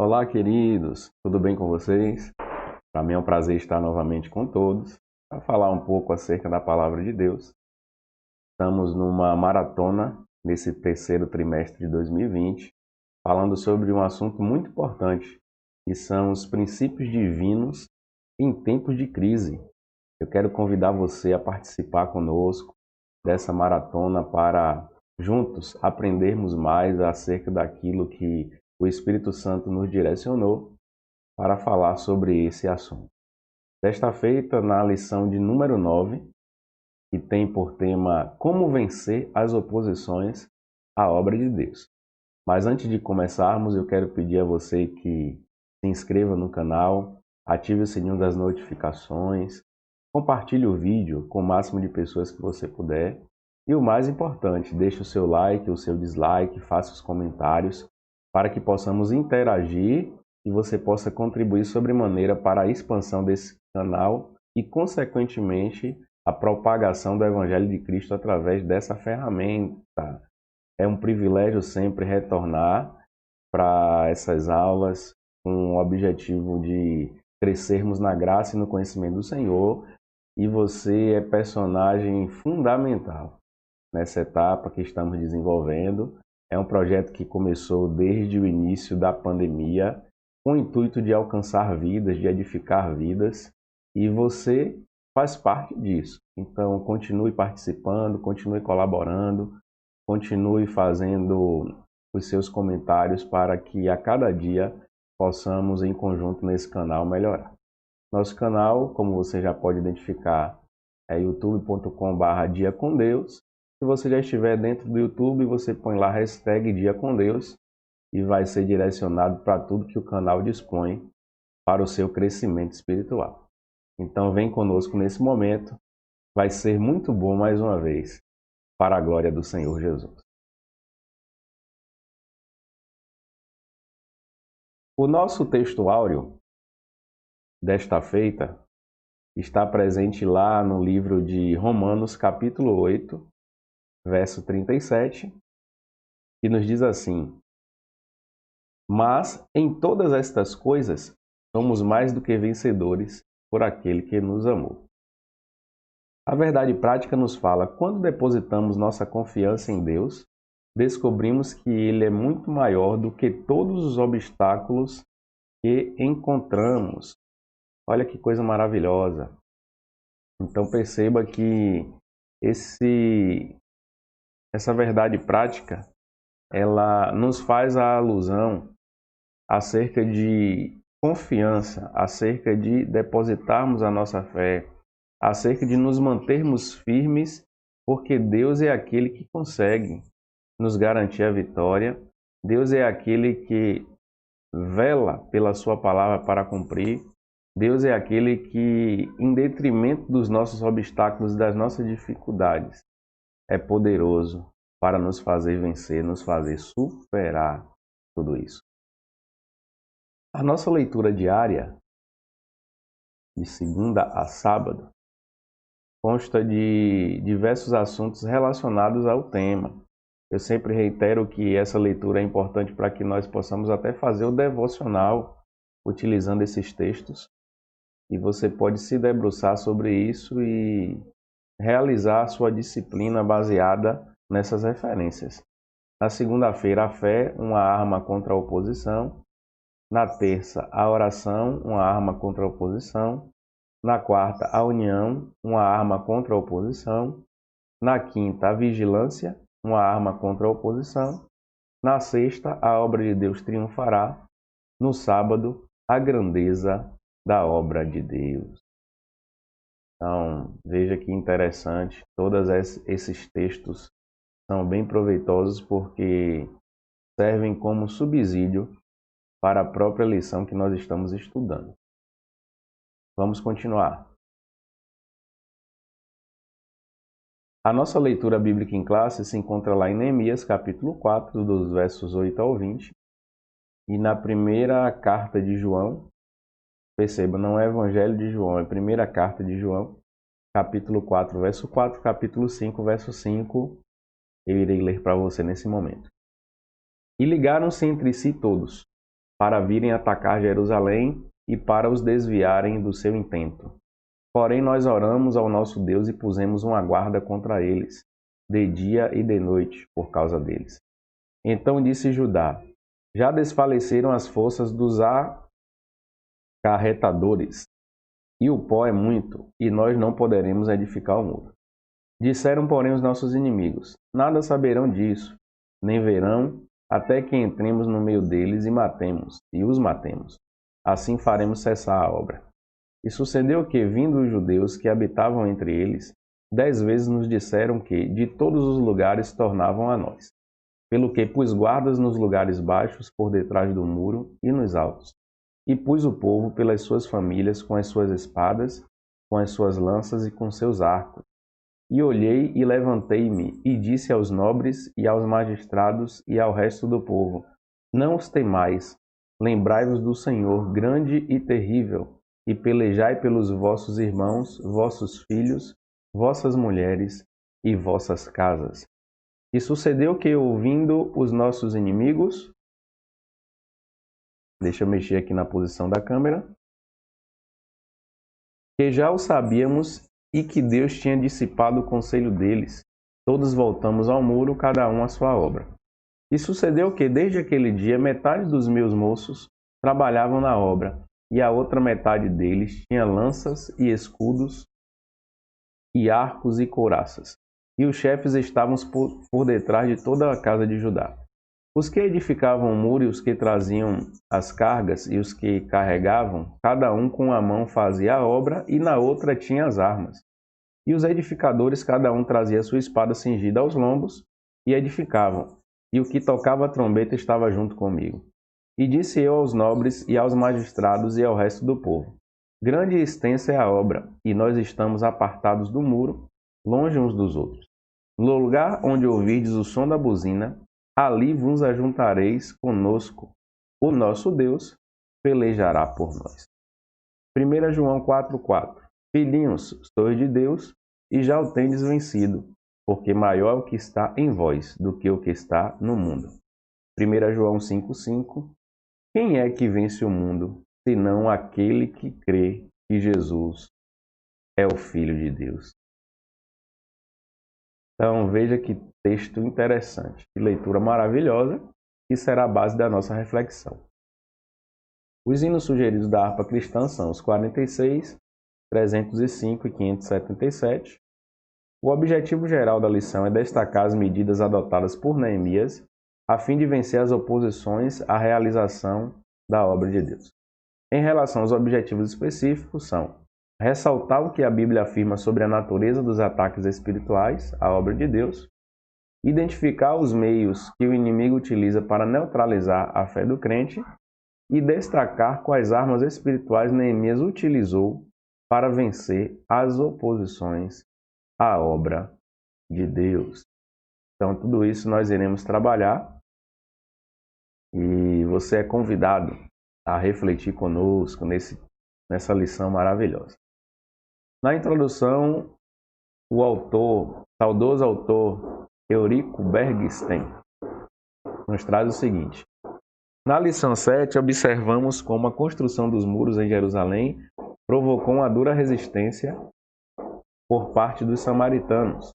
Olá, queridos, tudo bem com vocês? Para mim é um prazer estar novamente com todos para falar um pouco acerca da Palavra de Deus. Estamos numa maratona nesse terceiro trimestre de 2020, falando sobre um assunto muito importante, que são os princípios divinos em tempos de crise. Eu quero convidar você a participar conosco dessa maratona para juntos aprendermos mais acerca daquilo que o Espírito Santo nos direcionou para falar sobre esse assunto. Desta feita, na lição de número 9, que tem por tema Como vencer as oposições à obra de Deus. Mas antes de começarmos, eu quero pedir a você que se inscreva no canal, ative o sininho das notificações, compartilhe o vídeo com o máximo de pessoas que você puder e o mais importante, deixe o seu like, o seu dislike, faça os comentários para que possamos interagir e você possa contribuir sobremaneira para a expansão desse canal e, consequentemente, a propagação do Evangelho de Cristo através dessa ferramenta. É um privilégio sempre retornar para essas aulas com o objetivo de crescermos na graça e no conhecimento do Senhor, e você é personagem fundamental nessa etapa que estamos desenvolvendo. É um projeto que começou desde o início da pandemia, com o intuito de alcançar vidas, de edificar vidas, e você faz parte disso. Então, continue participando, continue colaborando, continue fazendo os seus comentários para que a cada dia possamos, em conjunto nesse canal, melhorar. Nosso canal, como você já pode identificar, é youtube.com/Dia com Deus. Se você já estiver dentro do YouTube, você põe lá hashtag Dia com Deus e vai ser direcionado para tudo que o canal dispõe para o seu crescimento espiritual. Então vem conosco nesse momento, vai ser muito bom mais uma vez, para a glória do Senhor Jesus. O nosso texto áureo desta feita está presente lá no livro de Romanos, capítulo 8, verso 37, que nos diz assim: Mas em todas estas coisas somos mais do que vencedores por aquele que nos amou. A verdade prática nos fala: quando depositamos nossa confiança em Deus, descobrimos que Ele é muito maior do que todos os obstáculos que encontramos. Olha que coisa maravilhosa. Então perceba que essa verdade prática, ela nos faz a alusão acerca de confiança, acerca de depositarmos a nossa fé, acerca de nos mantermos firmes, porque Deus é aquele que consegue nos garantir a vitória. Deus é aquele que vela pela sua palavra para cumprir. Deus é aquele que, em detrimento dos nossos obstáculos e das nossas dificuldades, é poderoso para nos fazer vencer, nos fazer superar tudo isso. A nossa leitura diária, de segunda a sábado, consta de diversos assuntos relacionados ao tema. Eu sempre reitero que essa leitura é importante para que nós possamos até fazer o devocional utilizando esses textos. E você pode se debruçar sobre isso e realizar a sua disciplina baseada nessas referências. Na segunda-feira, a fé, uma arma contra a oposição. Na terça, a oração, uma arma contra a oposição. Na quarta, a união, uma arma contra a oposição. Na quinta, a vigilância, uma arma contra a oposição. Na sexta, a obra de Deus triunfará. No sábado, a grandeza da obra de Deus. Então, veja que interessante, todos esses textos são bem proveitosos porque servem como subsídio para a própria lição que nós estamos estudando. Vamos continuar. A nossa leitura bíblica em classe se encontra lá em Neemias, capítulo 4, dos versos 8 ao 20, e na primeira carta de João. Perceba, não é Evangelho de João, é a primeira carta de João, capítulo 4, verso 4, capítulo 5, verso 5, eu irei ler para você nesse momento. E ligaram-se entre si todos, para virem atacar Jerusalém e para os desviarem do seu intento. Porém, nós oramos ao nosso Deus e pusemos uma guarda contra eles, de dia e de noite, por causa deles. Então disse Judá: já desfaleceram as forças dos acarretadores, e o pó é muito, e nós não poderemos edificar o muro. Disseram, porém, os nossos inimigos: nada saberão disso, nem verão, até que entremos no meio deles e os matemos. Assim faremos cessar a obra. E sucedeu que, vindo os judeus que habitavam entre eles, 10 vezes nos disseram que, de todos os lugares, tornavam a nós. Pelo que pus guardas nos lugares baixos, por detrás do muro, e nos altos. E pus o povo pelas suas famílias, com as suas espadas, com as suas lanças e com seus arcos. E olhei e levantei-me, e disse aos nobres e aos magistrados e ao resto do povo: não os temais, lembrai-vos do Senhor, grande e terrível, e pelejai pelos vossos irmãos, vossos filhos, vossas mulheres e vossas casas. E sucedeu que, ouvindo os nossos inimigos, deixa eu mexer aqui na posição da câmera, que já o sabíamos e que Deus tinha dissipado o conselho deles, todos voltamos ao muro, cada um à sua obra. E sucedeu que, desde aquele dia, metade dos meus moços trabalhavam na obra, e a outra metade deles tinha lanças e escudos, e arcos e couraças. E os chefes estavam por detrás de toda a casa de Judá. Os que edificavam o muro e os que traziam as cargas e os que carregavam, cada um com a mão fazia a obra e na outra tinha as armas. E os edificadores, cada um trazia a sua espada cingida aos lombos e edificavam. E o que tocava a trombeta estava junto comigo. E disse eu aos nobres e aos magistrados e ao resto do povo: grande e extensa é a obra, e nós estamos apartados do muro, longe uns dos outros. No lugar onde ouvirdes o som da buzina, ali vos ajuntareis conosco. O nosso Deus pelejará por nós. 1 João 4,4 Filhinhos, sois de Deus, e já o tendes vencido, porque maior é o que está em vós do que o que está no mundo. 1 João 5,5 Quem é que vence o mundo, senão aquele que crê que Jesus é o Filho de Deus? Então veja que texto interessante, que leitura maravilhosa, que será a base da nossa reflexão. Os hinos sugeridos da harpa cristã são os 46, 305 e 577. O objetivo geral da lição é destacar as medidas adotadas por Neemias a fim de vencer as oposições à realização da obra de Deus. Em relação aos objetivos específicos são ressaltar o que a Bíblia afirma sobre a natureza dos ataques espirituais à obra de Deus, identificar os meios que o inimigo utiliza para neutralizar a fé do crente e destacar quais armas espirituais Neemias utilizou para vencer as oposições à obra de Deus. Então, tudo isso nós iremos trabalhar e você é convidado a refletir conosco nessa lição maravilhosa. Na introdução, o saudoso autor Eurico Bergsten, nos traz o seguinte: na lição 7, observamos como a construção dos muros em Jerusalém provocou uma dura resistência por parte dos samaritanos.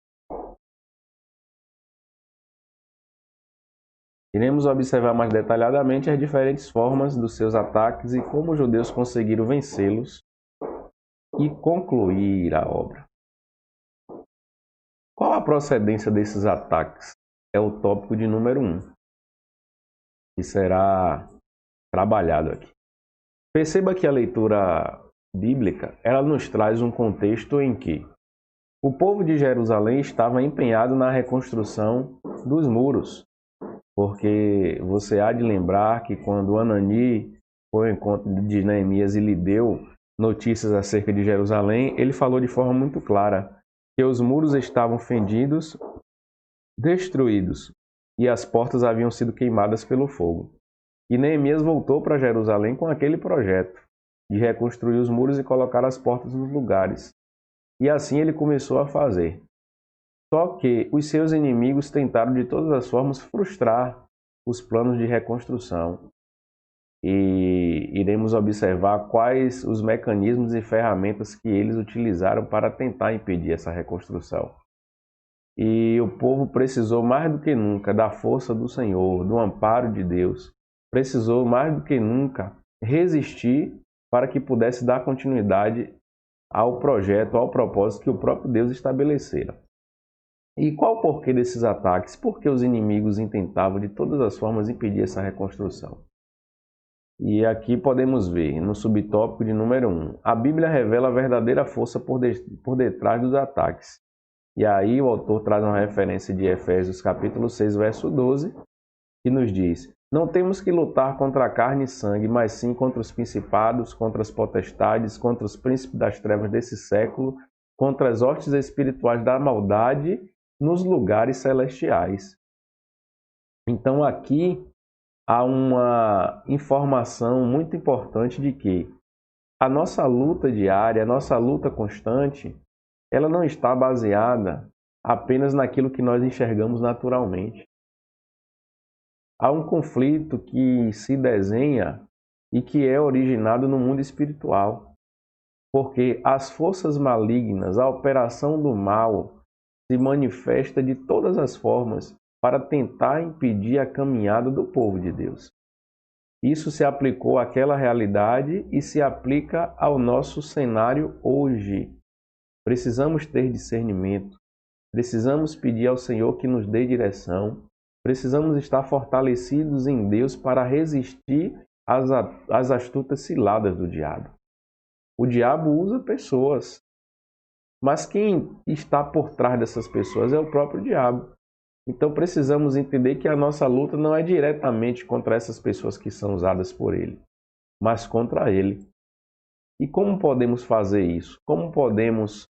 Iremos observar mais detalhadamente as diferentes formas dos seus ataques e como os judeus conseguiram vencê-los e concluir a obra. Qual a procedência desses ataques? É o tópico de número 1, que será trabalhado aqui. Perceba que a leitura bíblica, ela nos traz um contexto em que o povo de Jerusalém estava empenhado na reconstrução dos muros, porque você há de lembrar que quando Anani foi ao encontro de Neemias e lhe deu notícias acerca de Jerusalém, ele falou de forma muito clara que os muros estavam fendidos, destruídos, e as portas haviam sido queimadas pelo fogo. E Neemias voltou para Jerusalém com aquele projeto de reconstruir os muros e colocar as portas nos lugares. E assim ele começou a fazer. Só que os seus inimigos tentaram de todas as formas frustrar os planos de reconstrução. e iremos observar quais os mecanismos e ferramentas que eles utilizaram para tentar impedir essa reconstrução. E o povo precisou mais do que nunca da força do Senhor, do amparo de Deus. Precisou mais do que nunca resistir para que pudesse dar continuidade ao projeto, ao propósito que o próprio Deus estabelecera. E qual o porquê desses ataques? Porque os inimigos intentavam de todas as formas impedir essa reconstrução. E aqui podemos ver, no subtópico de número 1, a Bíblia revela a verdadeira força por detrás dos ataques. E aí o autor traz uma referência de Efésios capítulo 6, verso 12, que nos diz: não temos que lutar contra carne e sangue, mas sim contra os principados, contra as potestades, contra os príncipes das trevas desse século, contra as hostes espirituais da maldade nos lugares celestiais. Então aqui há uma informação muito importante de que a nossa luta diária, a nossa luta constante, ela não está baseada apenas naquilo que nós enxergamos naturalmente. Há um conflito que se desenha e que é originado no mundo espiritual, porque as forças malignas, a operação do mal, se manifesta de todas as formas para tentar impedir a caminhada do povo de Deus. Isso se aplicou àquela realidade e se aplica ao nosso cenário hoje. Precisamos ter discernimento, precisamos pedir ao Senhor que nos dê direção, precisamos estar fortalecidos em Deus para resistir às astutas ciladas do diabo. O diabo usa pessoas, mas quem está por trás dessas pessoas é o próprio diabo. Então precisamos entender que a nossa luta não é diretamente contra essas pessoas que são usadas por ele, mas contra ele. E como podemos fazer isso? Como podemos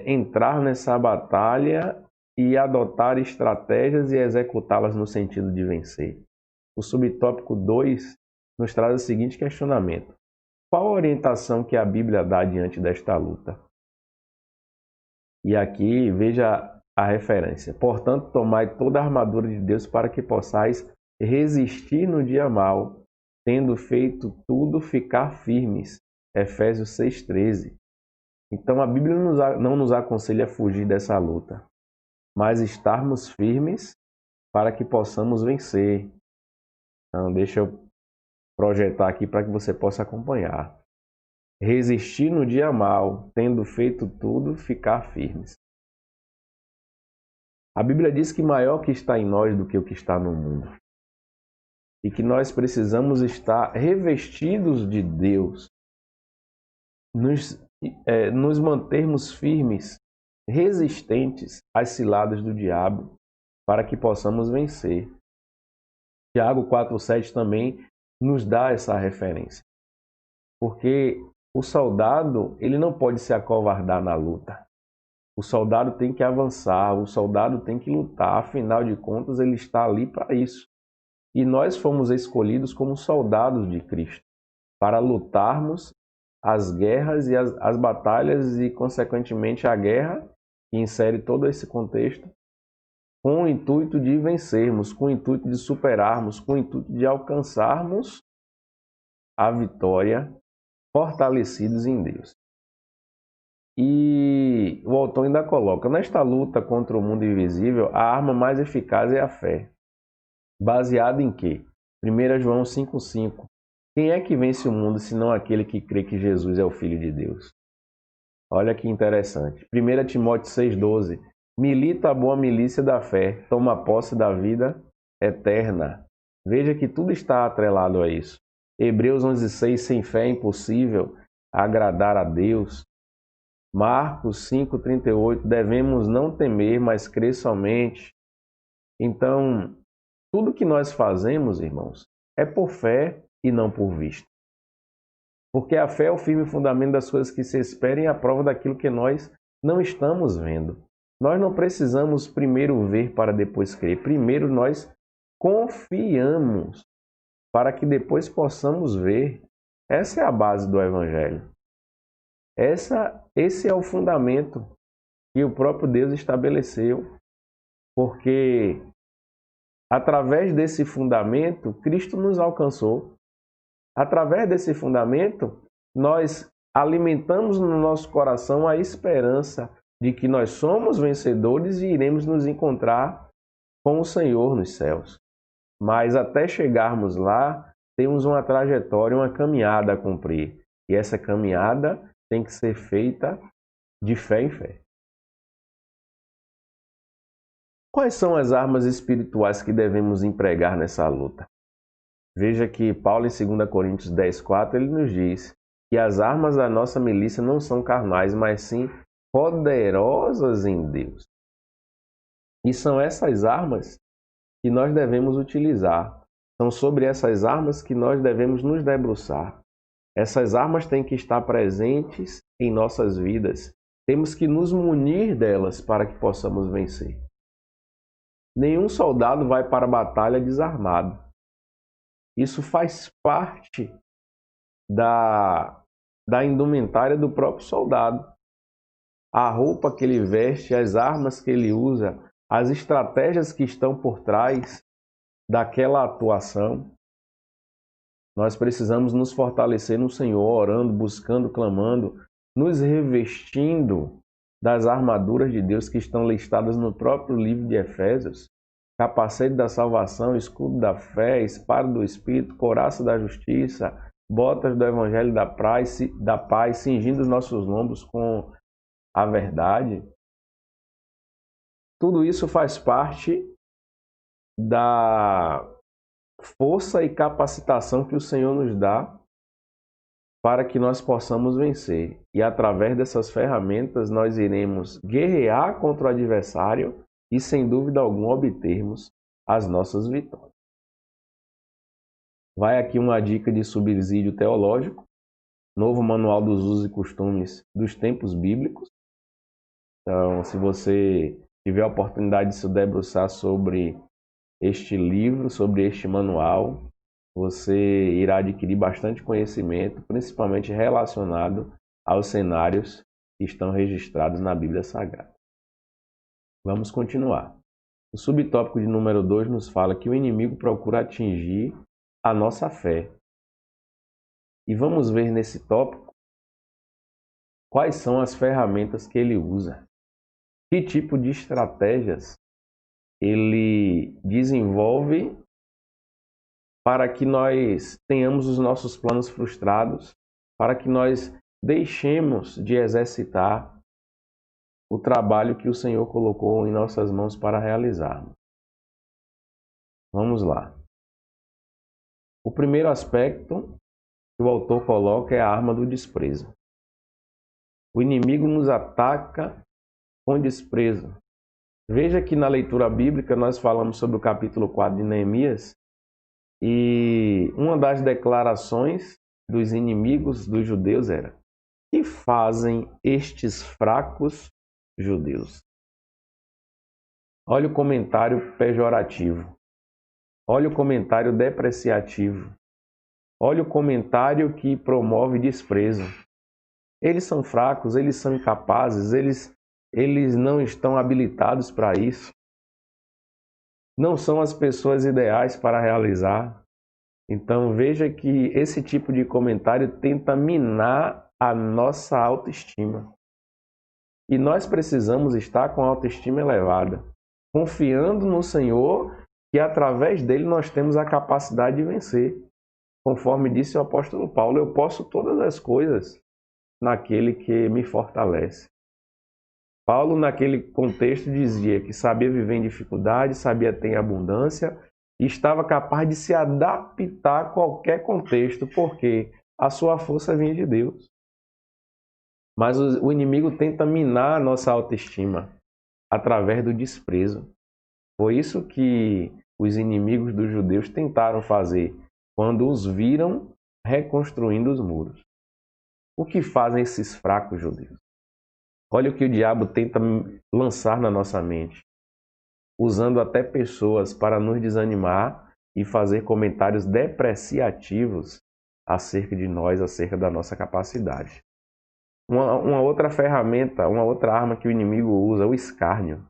entrar nessa batalha e adotar estratégias e executá-las no sentido de vencer? O subtópico 2 nos traz o seguinte questionamento: qual a orientação que a Bíblia dá diante desta luta? E aqui veja a referência. Portanto, tomai toda a armadura de Deus para que possais resistir no dia mau, tendo feito tudo, ficar firmes. Efésios 6,13. Então a Bíblia não nos aconselha a fugir dessa luta, mas estarmos firmes para que possamos vencer. Então deixa eu projetar aqui para que você possa acompanhar. Resistir no dia mau, tendo feito tudo, ficar firmes. A Bíblia diz que maior que está em nós do que o que está no mundo. E que nós precisamos estar revestidos de Deus, nos mantermos firmes, resistentes às ciladas do diabo, para que possamos vencer. Tiago 4,7 também nos dá essa referência. Porque o soldado, ele não pode se acovardar na luta. O soldado tem que avançar, o soldado tem que lutar, afinal de contas ele está ali para isso. E nós fomos escolhidos como soldados de Cristo, para lutarmos as guerras e as batalhas e, consequentemente, a guerra, que insere todo esse contexto, com o intuito de vencermos, com o intuito de superarmos, com o intuito de alcançarmos a vitória, fortalecidos em Deus. E o autor ainda coloca: nesta luta contra o mundo invisível, a arma mais eficaz é a fé. Baseada em quê? 1 João 5,5. Quem é que vence o mundo senão aquele que crê que Jesus é o Filho de Deus? Olha que interessante. 1 Timóteo 6,12. Milita a boa milícia da fé, toma posse da vida eterna. Veja que tudo está atrelado a isso. Hebreus 11,6. Sem fé é impossível agradar a Deus. Marcos 5,38, devemos não temer, mas crer somente. Então, tudo que nós fazemos, irmãos, é por fé e não por vista. Porque a fé é o firme fundamento das coisas que se esperam e a prova daquilo que nós não estamos vendo. Nós não precisamos primeiro ver para depois crer. Primeiro nós confiamos para que depois possamos ver. Essa é a base do Evangelho. Esse é o fundamento que o próprio Deus estabeleceu, porque através desse fundamento, Cristo nos alcançou. Através desse fundamento, nós alimentamos no nosso coração a esperança de que nós somos vencedores e iremos nos encontrar com o Senhor nos céus. Mas até chegarmos lá, temos uma trajetória, uma caminhada a cumprir. E essa caminhada tem que ser feita de fé em fé. Quais são as armas espirituais que devemos empregar nessa luta? Veja que Paulo, em 2 Coríntios 10:4, ele nos diz que as armas da nossa milícia não são carnais, mas sim poderosas em Deus. E são essas armas que nós devemos utilizar. São sobre essas armas que nós devemos nos debruçar. Essas armas têm que estar presentes em nossas vidas. Temos que nos munir delas para que possamos vencer. Nenhum soldado vai para a batalha desarmado. Isso faz parte da indumentária do próprio soldado. A roupa que ele veste, as armas que ele usa, as estratégias que estão por trás daquela atuação. Nós precisamos nos fortalecer no Senhor, orando, buscando, clamando, nos revestindo das armaduras de Deus que estão listadas no próprio livro de Efésios. Capacete da salvação, escudo da fé, espada do Espírito, couraça da justiça, botas do Evangelho da paz, cingindo os nossos lombos com a verdade. Tudo isso faz parte da força e capacitação que o Senhor nos dá para que nós possamos vencer. E através dessas ferramentas nós iremos guerrear contra o adversário e, sem dúvida alguma, obtermos as nossas vitórias. Vai aqui uma dica de subsídio teológico, novo manual dos usos e costumes dos tempos bíblicos. Então, se você tiver a oportunidade de se debruçar sobre este livro, sobre este manual, você irá adquirir bastante conhecimento, principalmente relacionado aos cenários que estão registrados na Bíblia Sagrada. Vamos continuar. O subtópico de número 2 nos fala que o inimigo procura atingir a nossa fé. E vamos ver nesse tópico quais são as ferramentas que ele usa. Que tipo de estratégias ele desenvolve para que nós tenhamos os nossos planos frustrados, para que nós deixemos de exercitar o trabalho que o Senhor colocou em nossas mãos para realizarmos. Vamos lá. O primeiro aspecto que o autor coloca é a arma do desprezo. O inimigo nos ataca com desprezo. Veja que na leitura bíblica nós falamos sobre o capítulo 4 de Neemias e uma das declarações dos inimigos dos judeus era: que fazem estes fracos judeus? Olha o comentário pejorativo. Olha o comentário depreciativo. Olha o comentário que promove desprezo. Eles são fracos, eles são incapazes, eles não estão habilitados para isso. Não são as pessoas ideais para realizar. Então veja que esse tipo de comentário tenta minar a nossa autoestima. E nós precisamos estar com a autoestima elevada, confiando no Senhor, que através dele nós temos a capacidade de vencer. Conforme disse o apóstolo Paulo, eu posso todas as coisas naquele que me fortalece. Paulo, naquele contexto, dizia que sabia viver em dificuldade, sabia ter abundância e estava capaz de se adaptar a qualquer contexto, porque a sua força vinha de Deus. Mas o inimigo tenta minar a nossa autoestima através do desprezo. Foi isso que os inimigos dos judeus tentaram fazer quando os viram reconstruindo os muros. O que fazem esses fracos judeus? Olha o que o diabo tenta lançar na nossa mente, usando até pessoas para nos desanimar e fazer comentários depreciativos acerca de nós, acerca da nossa capacidade. Uma outra ferramenta, uma outra arma que o inimigo usa, o escárnio.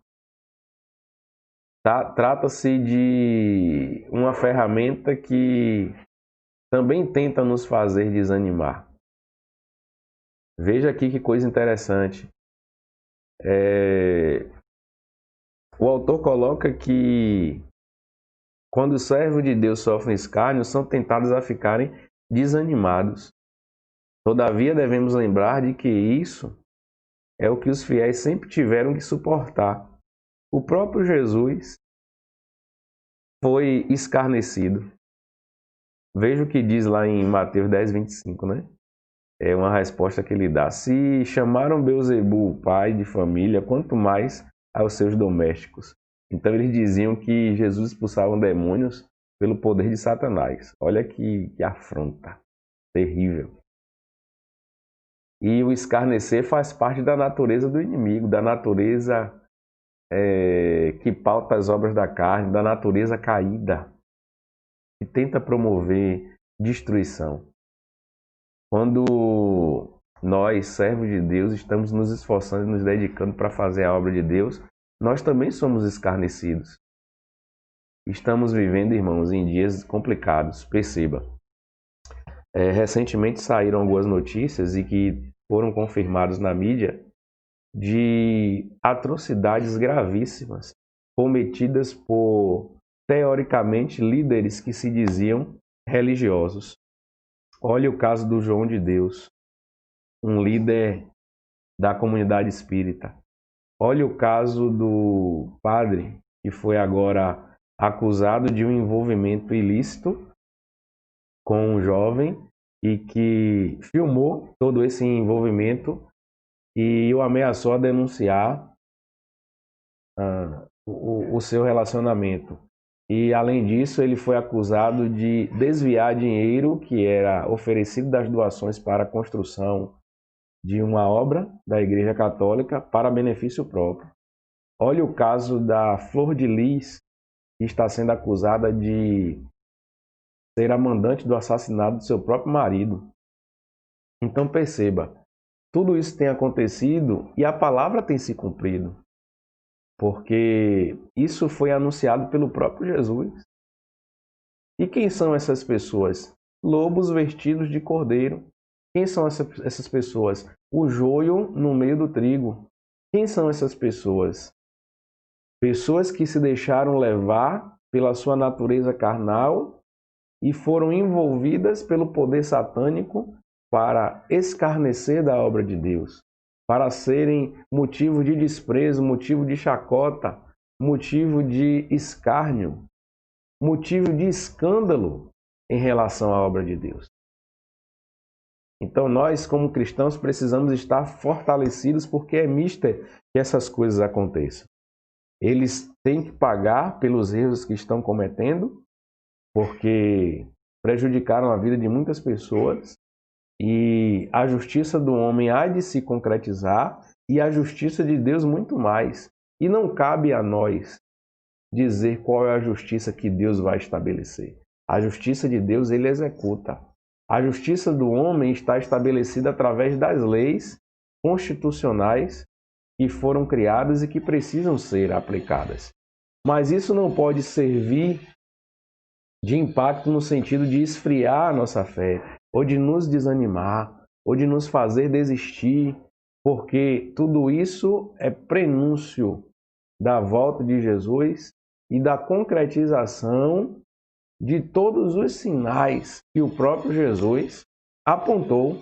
Trata-se de uma ferramenta que também tenta nos fazer desanimar. Veja aqui que coisa interessante. O autor coloca que quando os servos de Deus sofrem escárnio, são tentados a ficarem desanimados. Todavia, devemos lembrar de que isso é o que os fiéis sempre tiveram que suportar. O próprio Jesus foi escarnecido. Veja o que diz lá em Mateus 10, 25, né? É uma resposta que ele dá. Se chamaram Beelzebul, pai de família, quanto mais aos seus domésticos. Então eles diziam que Jesus expulsava demônios pelo poder de Satanás. Olha que afronta terrível. E o escarnecer faz parte da natureza do inimigo, da natureza que pauta as obras da carne, da natureza caída, que tenta promover destruição. Quando nós, servos de Deus, estamos nos esforçando e nos dedicando para fazer a obra de Deus, nós também somos escarnecidos. Estamos vivendo, irmãos, em dias complicados. Perceba. Recentemente saíram algumas notícias e que foram confirmadas na mídia de atrocidades gravíssimas cometidas por, teoricamente, líderes que se diziam religiosos. Olha o caso do João de Deus, um líder da comunidade espírita. Olha o caso do padre que foi agora acusado de um envolvimento ilícito com um jovem e que filmou todo esse envolvimento e o ameaçou a denunciar o seu relacionamento. E, além disso, ele foi acusado de desviar dinheiro que era oferecido das doações para a construção de uma obra da Igreja Católica para benefício próprio. Olha o caso da Flor de Lis, que está sendo acusada de ser a mandante do assassinato do seu próprio marido. Então perceba, tudo isso tem acontecido e a palavra tem se cumprido, porque isso foi anunciado pelo próprio Jesus. E quem são essas pessoas? Lobos vestidos de cordeiro. Quem são essas pessoas? O joio no meio do trigo. Quem são essas pessoas? Pessoas que se deixaram levar pela sua natureza carnal e foram envolvidas pelo poder satânico para escarnecer da obra de Deus, para serem motivo de desprezo, motivo de chacota, motivo de escárnio, motivo de escândalo em relação à obra de Deus. Então nós, como cristãos, precisamos estar fortalecidos porque é mister que essas coisas aconteçam. Eles têm que pagar pelos erros que estão cometendo, porque prejudicaram a vida de muitas pessoas, e a justiça do homem há de se concretizar e a justiça de Deus muito mais. E não cabe a nós dizer qual é a justiça que Deus vai estabelecer. A justiça de Deus ele executa. A justiça do homem está estabelecida através das leis constitucionais que foram criadas e que precisam ser aplicadas. Mas isso não pode servir de impacto no sentido de esfriar a nossa fé, ou de nos desanimar, ou de nos fazer desistir, porque tudo isso é prenúncio da volta de Jesus e da concretização de todos os sinais que o próprio Jesus apontou,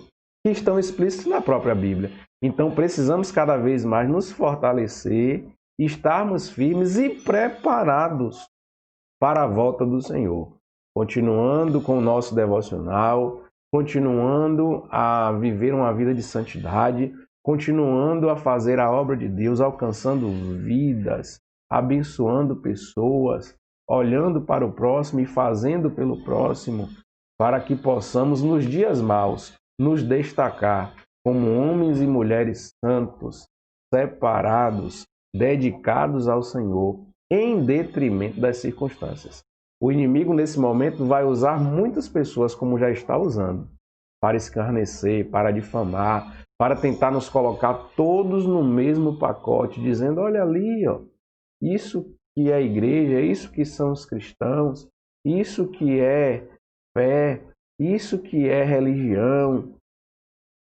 que estão explícitos na própria Bíblia. Então precisamos cada vez mais nos fortalecer, estarmos firmes e preparados para a volta do Senhor, continuando com o nosso devocional, continuando a viver uma vida de santidade, continuando a fazer a obra de Deus, alcançando vidas, abençoando pessoas, olhando para o próximo e fazendo pelo próximo, para que possamos, nos dias maus, nos destacar como homens e mulheres santos, separados, dedicados ao Senhor, em detrimento das circunstâncias. O inimigo, nesse momento, vai usar muitas pessoas, como já está usando, para escarnecer, para difamar, para tentar nos colocar todos no mesmo pacote, dizendo, olha ali, ó, isso que é a igreja, isso que são os cristãos, isso que é fé, Isso que é religião,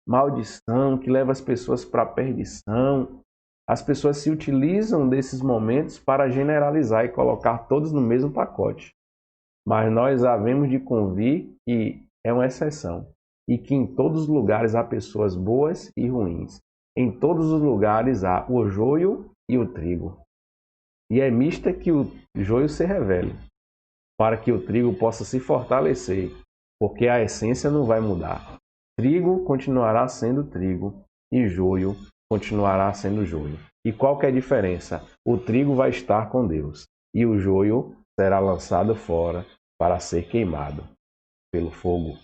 maldição, que leva as pessoas para a perdição. As pessoas se utilizam desses momentos para generalizar e colocar todos no mesmo pacote. Mas nós havemos de convir que é uma exceção e que em todos os lugares há pessoas boas e ruins. Em todos os lugares há o joio e o trigo. E é mista que o joio se revele, para que o trigo possa se fortalecer, porque a essência não vai mudar. Trigo continuará sendo trigo e joio continuará sendo joio. E qual que é a diferença? O trigo vai estar com Deus e o joio será lançado fora para ser queimado pelo fogo.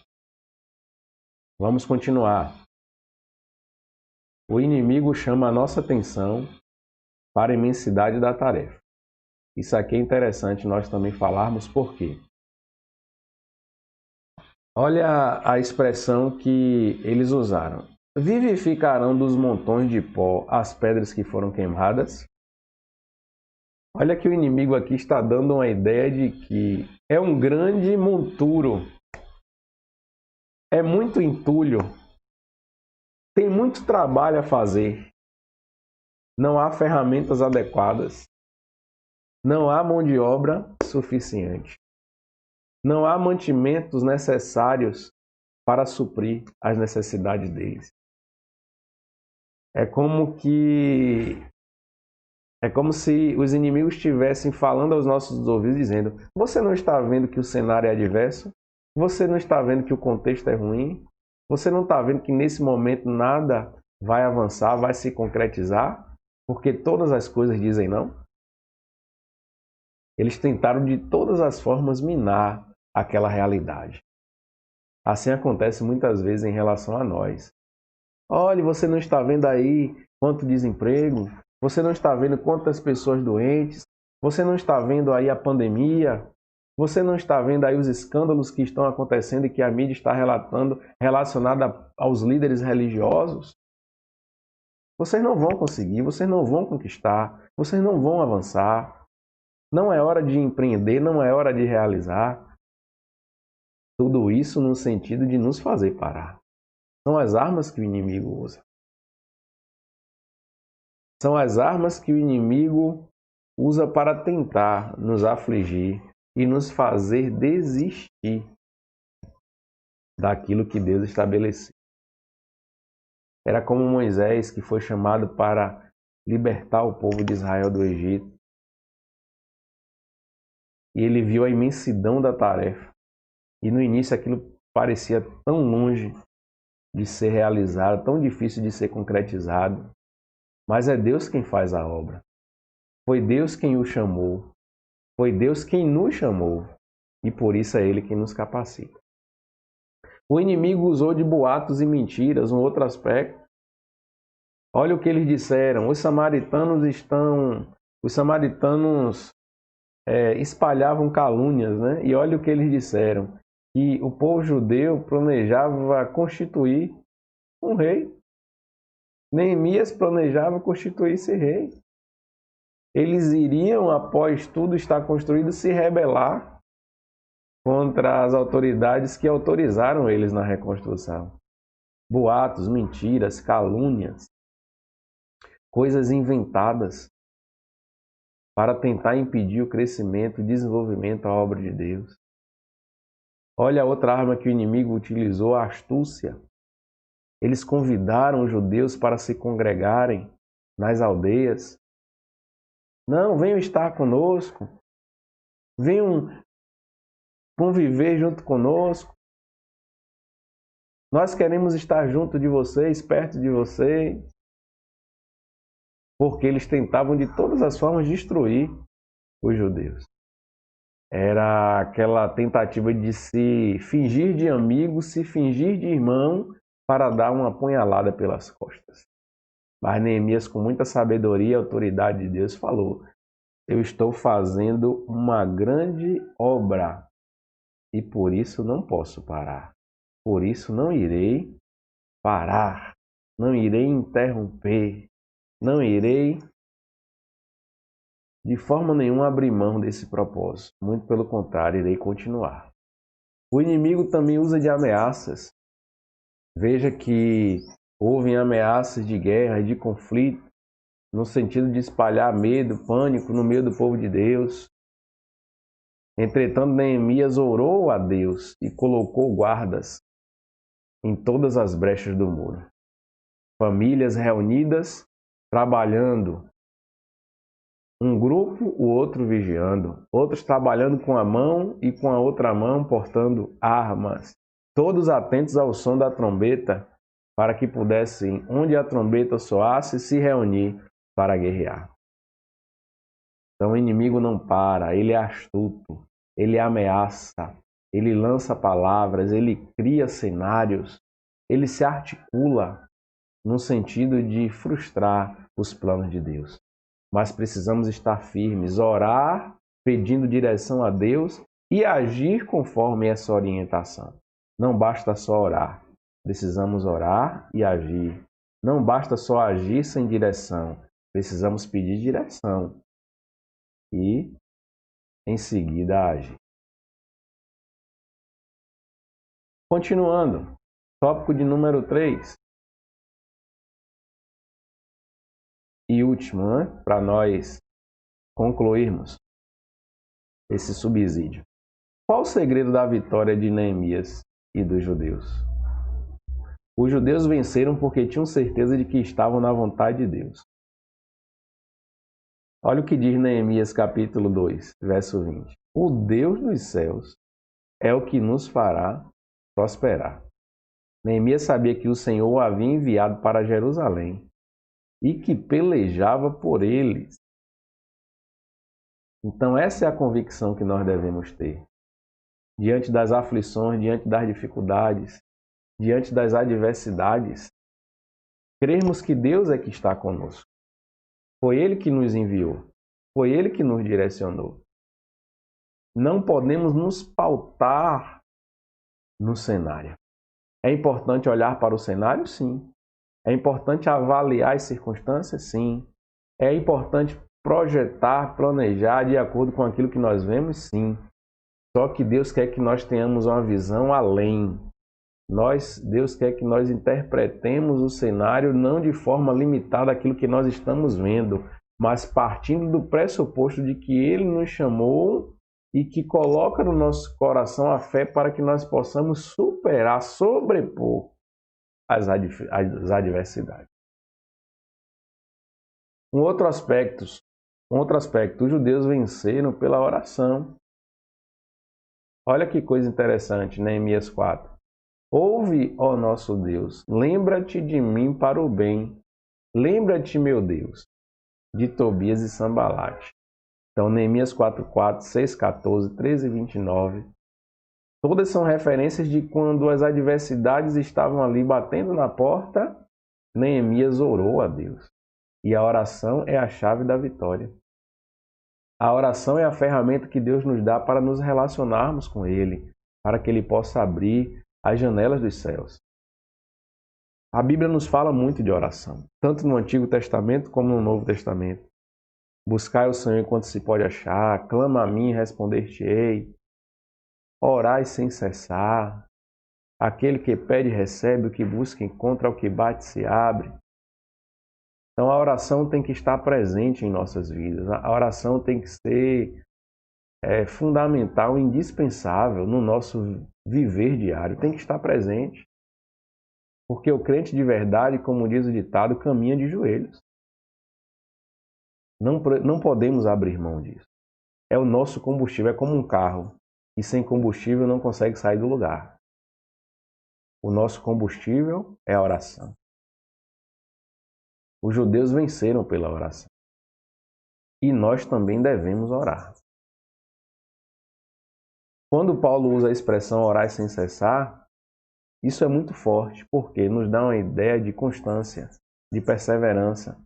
Vamos continuar. O inimigo chama a nossa atenção para a imensidade da tarefa. Isso aqui é interessante nós também falarmos por quê. Olha a expressão que eles usaram. Vivificarão dos montões de pó as pedras que foram queimadas? Olha que o inimigo aqui está dando uma ideia de que é um grande monturo, é muito entulho, tem muito trabalho a fazer, não há ferramentas adequadas, não há mão de obra suficiente, não há mantimentos necessários para suprir as necessidades deles. É como se os inimigos estivessem falando aos nossos ouvidos, dizendo: você não está vendo que o cenário é adverso? Você não está vendo que o contexto é ruim? Você não está vendo que nesse momento nada vai avançar, vai se concretizar? Porque todas as coisas dizem não? Eles tentaram de todas as formas minar aquela realidade. Assim acontece muitas vezes em relação a nós. Olhe, você não está vendo aí quanto desemprego? Você não está vendo quantas pessoas doentes? Você não está vendo aí a pandemia? Você não está vendo aí os escândalos que estão acontecendo e que a mídia está relatando relacionada aos líderes religiosos? Vocês não vão conseguir, vocês não vão conquistar, vocês não vão avançar. Não é hora de empreender, não é hora de realizar. Tudo isso no sentido de nos fazer parar. São as armas que o inimigo usa. São as armas que o inimigo usa para tentar nos afligir e nos fazer desistir daquilo que Deus estabeleceu. Era como Moisés, que foi chamado para libertar o povo de Israel do Egito. E ele viu a imensidão da tarefa. E no início aquilo parecia tão longe de ser realizado, tão difícil de ser concretizado. Mas é Deus quem faz a obra. Foi Deus quem o chamou. Foi Deus quem nos chamou. E por isso é Ele quem nos capacita. O inimigo usou de boatos e mentiras, um outro aspecto. Olha o que eles disseram. Os samaritanos espalhavam calúnias, né? E olha o que eles disseram. Que o povo judeu planejava constituir um rei. Neemias planejava constituir esse rei. Eles iriam, após tudo estar construído, se rebelar contra as autoridades que autorizaram eles na reconstrução. Boatos, mentiras, calúnias, coisas inventadas para tentar impedir o crescimento e desenvolvimento da obra de Deus. Olha a outra arma que o inimigo utilizou, a astúcia. Eles convidaram os judeus para se congregarem nas aldeias. Não, venham estar conosco. Venham conviver junto conosco. Nós queremos estar junto de vocês, perto de vocês. Porque eles tentavam de todas as formas destruir os judeus. Era aquela tentativa de se fingir de amigo, se fingir de irmão, para dar uma apunhalada pelas costas. Mas Neemias, com muita sabedoria e autoridade de Deus, falou: eu estou fazendo uma grande obra e por isso não posso parar. Por isso não irei parar, não irei interromper, não irei de forma nenhuma abrir mão desse propósito. Muito pelo contrário, irei continuar. O inimigo também usa de ameaças. Veja que houve ameaças de guerra, de conflito, no sentido de espalhar medo, pânico no meio do povo de Deus. Entretanto, Neemias orou a Deus e colocou guardas em todas as brechas do muro. Famílias reunidas, trabalhando. Um grupo, o outro vigiando. Outros trabalhando com a mão e com a outra mão portando armas. Todos atentos ao som da trombeta, para que pudessem, onde a trombeta soasse, se reunir para guerrear. Então o inimigo não para, ele é astuto, ele ameaça, ele lança palavras, ele cria cenários, ele se articula no sentido de frustrar os planos de Deus. Mas precisamos estar firmes, orar, pedindo direção a Deus e agir conforme essa orientação. Não basta só orar, precisamos orar e agir. Não basta só agir sem direção, precisamos pedir direção e, em seguida, agir. Continuando, tópico de número 3. E último, para nós concluirmos esse subsídio. Qual o segredo da vitória de Neemias e dos judeus? Os judeus venceram porque tinham certeza de que estavam na vontade de Deus. Olha o que diz Neemias capítulo 2, verso 20. O Deus dos céus é o que nos fará prosperar. Neemias sabia que o Senhor o havia enviado para Jerusalém e que pelejava por eles. Então essa é a convicção que nós devemos ter. Diante das aflições, diante das dificuldades, diante das adversidades, crermos que Deus é que está conosco. Foi Ele que nos enviou. Foi Ele que nos direcionou. Não podemos nos pautar no cenário. É importante olhar para o cenário? Sim. É importante avaliar as circunstâncias? Sim. É importante projetar, planejar de acordo com aquilo que nós vemos? Sim. Só que Deus quer que nós tenhamos uma visão além. Deus quer que nós interpretemos o cenário não de forma limitada àquilo que nós estamos vendo, mas partindo do pressuposto de que Ele nos chamou e que coloca no nosso coração a fé para que nós possamos superar, sobrepor as adversidades. Um outro aspecto, os judeus venceram pela oração. Olha que coisa interessante, Neemias 4. Ouve, ó nosso Deus, lembra-te de mim para o bem. Lembra-te, meu Deus, de Tobias e Sambalate. Então, Neemias 4:4, 6:14, 13:29. Todas são referências de quando as adversidades estavam ali batendo na porta, Neemias orou a Deus. E a oração é a chave da vitória. A oração é a ferramenta que Deus nos dá para nos relacionarmos com Ele, para que Ele possa abrir as janelas dos céus. A Bíblia nos fala muito de oração, tanto no Antigo Testamento como no Novo Testamento. Buscai o Senhor enquanto se pode achar, clama a mim e responder-te-ei. Orai sem cessar. Aquele que pede recebe, o que busca encontra, o que bate se abre. Então a oração tem que estar presente em nossas vidas. A oração tem que ser fundamental, indispensável no nosso viver diário. Tem que estar presente. Porque o crente de verdade, como diz o ditado, caminha de joelhos. Não podemos abrir mão disso. É o nosso combustível, é como um carro. E sem combustível não consegue sair do lugar. O nosso combustível é a oração. Os judeus venceram pela oração. E nós também devemos orar. Quando Paulo usa a expressão orar sem cessar, isso é muito forte, porque nos dá uma ideia de constância, de perseverança,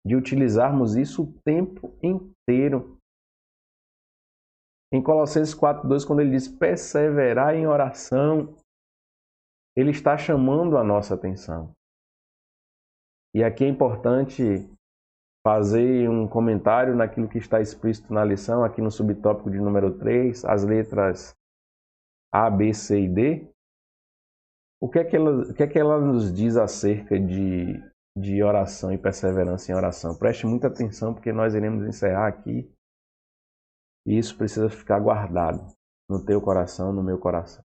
de utilizarmos isso o tempo inteiro. Em Colossenses 4:2, quando ele diz perseverar em oração, ele está chamando a nossa atenção. E aqui é importante fazer um comentário naquilo que está explícito na lição, aqui no subtópico de número 3, as letras A, B, C e D, o que é que ela nos diz acerca de oração e perseverança em oração? Preste muita atenção, porque nós iremos encerrar aqui e isso precisa ficar guardado no teu coração, no meu coração.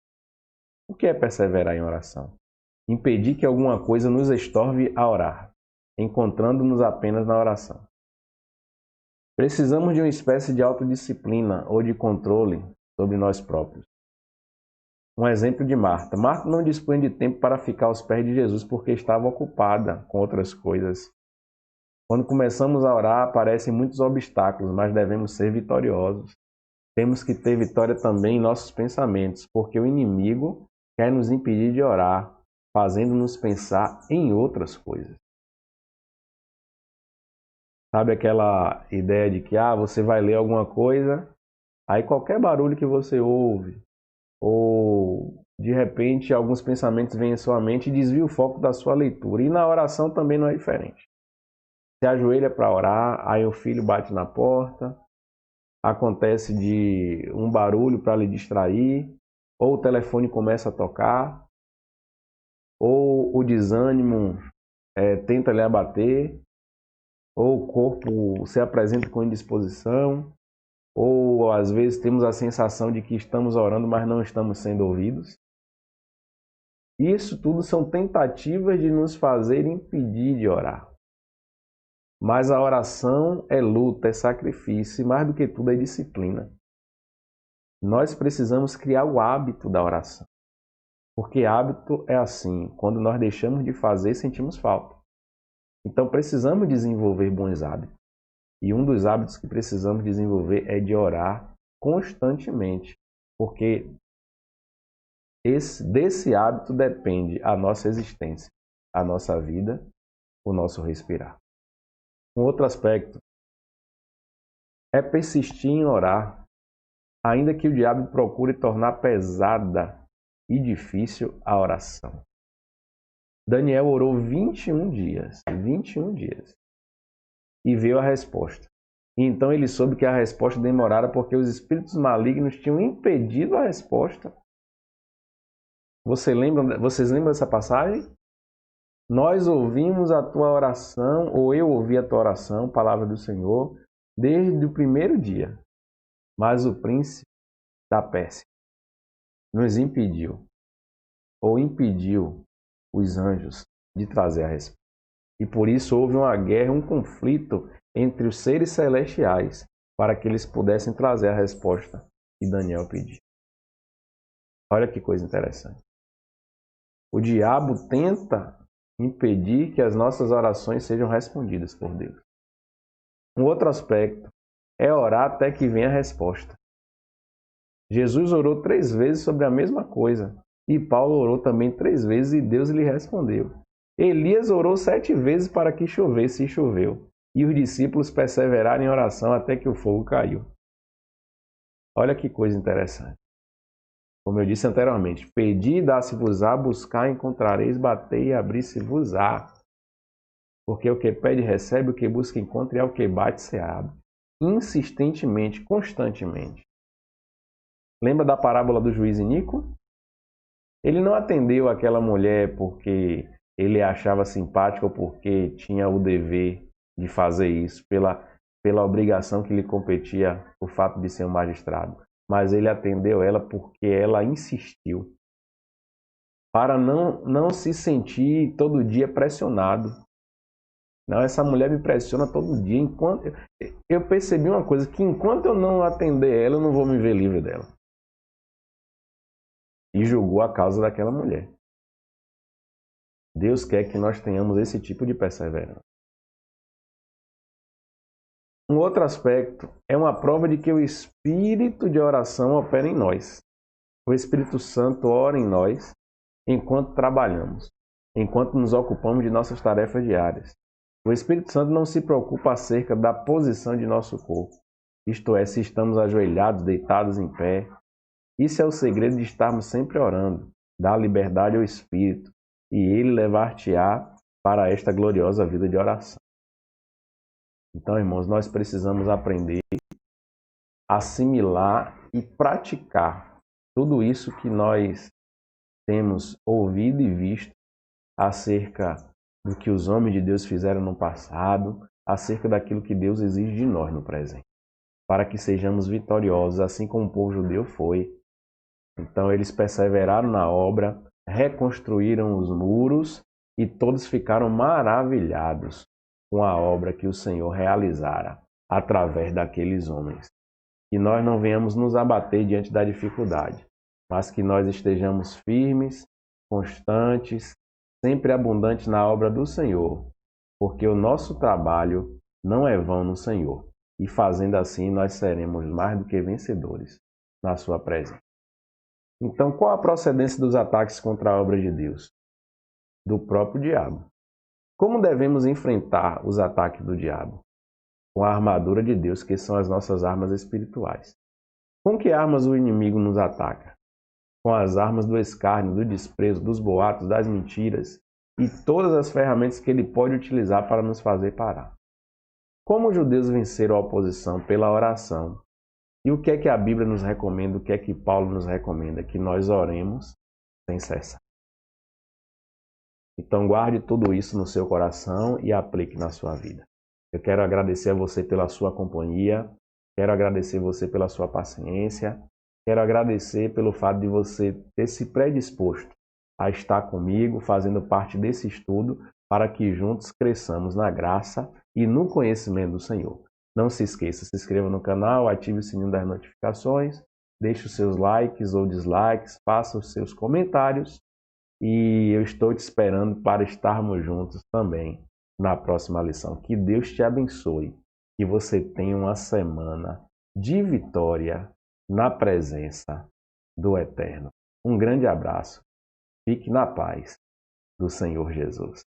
O que é perseverar em oração? Impedir que alguma coisa nos estorve a orar, encontrando-nos apenas na oração. Precisamos de uma espécie de autodisciplina ou de controle sobre nós próprios. Um exemplo de Marta. Marta não dispunha de tempo para ficar aos pés de Jesus porque estava ocupada com outras coisas. Quando começamos a orar, aparecem muitos obstáculos, mas devemos ser vitoriosos. Temos que ter vitória também em nossos pensamentos, porque o inimigo quer nos impedir de orar, fazendo-nos pensar em outras coisas. Sabe aquela ideia de que você vai ler alguma coisa, aí qualquer barulho que você ouve, ou de repente alguns pensamentos vêm em sua mente e desvia o foco da sua leitura. E na oração também não é diferente. Você ajoelha para orar, aí o filho bate na porta, acontece de um barulho para lhe distrair, ou o telefone começa a tocar, ou o desânimo tenta lhe abater, ou o corpo se apresenta com indisposição, ou às vezes temos a sensação de que estamos orando, mas não estamos sendo ouvidos. Isso tudo são tentativas de nos fazer impedir de orar. Mas a oração é luta, é sacrifício e mais do que tudo é disciplina. Nós precisamos criar o hábito da oração. Porque hábito é assim, quando nós deixamos de fazer, sentimos falta. Então precisamos desenvolver bons hábitos. E um dos hábitos que precisamos desenvolver é de orar constantemente, porque desse hábito depende a nossa existência, a nossa vida, o nosso respirar. Um outro aspecto é persistir em orar, ainda que o diabo procure tornar pesada e difícil a oração. Daniel orou 21 dias, e veio a resposta. E então ele soube que a resposta demorara porque os espíritos malignos tinham impedido a resposta. Vocês lembram dessa passagem? Nós ouvimos a tua oração, ou eu ouvi a tua oração, palavra do Senhor, desde o primeiro dia. Mas o príncipe da Pérsia nos impediu, ou impediu os anjos de trazer a resposta. E por isso houve uma guerra, um conflito entre os seres celestiais, para que eles pudessem trazer a resposta que Daniel pediu. Olha que coisa interessante. O diabo tenta impedir que as nossas orações sejam respondidas por Deus. Um outro aspecto é orar até que venha a resposta. Jesus orou 3 vezes sobre a mesma coisa, e Paulo orou também 3 vezes e Deus lhe respondeu. Elias orou 7 vezes para que chovesse e choveu, e os discípulos perseveraram em oração até que o fogo caiu. Olha que coisa interessante. Como eu disse anteriormente, pedi e dá-se-vos-á, buscar encontrareis, batei e abri-se-vos-á. Porque o que pede recebe, o que busca encontra e ao que bate se abre. Insistentemente, constantemente. Lembra da parábola do juiz Inico? Ele não atendeu aquela mulher porque ele a achava simpática ou porque tinha o dever de fazer isso, pela obrigação que lhe competia o fato de ser um magistrado. Mas ele atendeu ela porque ela insistiu. Para não se sentir todo dia pressionado. Não, essa mulher me pressiona todo dia. Eu percebi uma coisa, que enquanto eu não atender ela, eu não vou me ver livre dela. E julgou a causa daquela mulher. Deus quer que nós tenhamos esse tipo de perseverança. Um outro aspecto é uma prova de que o espírito de oração opera em nós. O Espírito Santo ora em nós enquanto trabalhamos, enquanto nos ocupamos de nossas tarefas diárias. O Espírito Santo não se preocupa acerca da posição de nosso corpo, isto é, se estamos ajoelhados, deitados em pé. Isso é o segredo de estarmos sempre orando. Dá liberdade ao Espírito e Ele levar-te-á para esta gloriosa vida de oração. Então, irmãos, nós precisamos aprender, assimilar e praticar tudo isso que nós temos ouvido e visto acerca do que os homens de Deus fizeram no passado, acerca daquilo que Deus exige de nós no presente, para que sejamos vitoriosos, assim como o povo judeu foi. Então eles perseveraram na obra, reconstruíram os muros e todos ficaram maravilhados com a obra que o Senhor realizara através daqueles homens. Que nós não venhamos nos abater diante da dificuldade, mas que nós estejamos firmes, constantes, sempre abundantes na obra do Senhor, porque o nosso trabalho não é vão no Senhor, e fazendo assim nós seremos mais do que vencedores na sua presença. Então, qual a procedência dos ataques contra a obra de Deus? Do próprio diabo. Como devemos enfrentar os ataques do diabo? Com a armadura de Deus, que são as nossas armas espirituais. Com que armas o inimigo nos ataca? Com as armas do escárnio, do desprezo, dos boatos, das mentiras e todas as ferramentas que ele pode utilizar para nos fazer parar. Como os judeus venceram a oposição? Pela oração. E o que é que a Bíblia nos recomenda, o que é que Paulo nos recomenda? Que nós oremos sem cessar. Então guarde tudo isso no seu coração e aplique na sua vida. Eu quero agradecer a você pela sua companhia, quero agradecer você pela sua paciência, quero agradecer pelo fato de você ter se predisposto a estar comigo, fazendo parte desse estudo, para que juntos cresçamos na graça e no conhecimento do Senhor. Não se esqueça, se inscreva no canal, ative o sininho das notificações, deixe os seus likes ou dislikes, faça os seus comentários e eu estou te esperando para estarmos juntos também na próxima lição. Que Deus te abençoe, que você tenha uma semana de vitória na presença do Eterno. Um grande abraço, fique na paz do Senhor Jesus.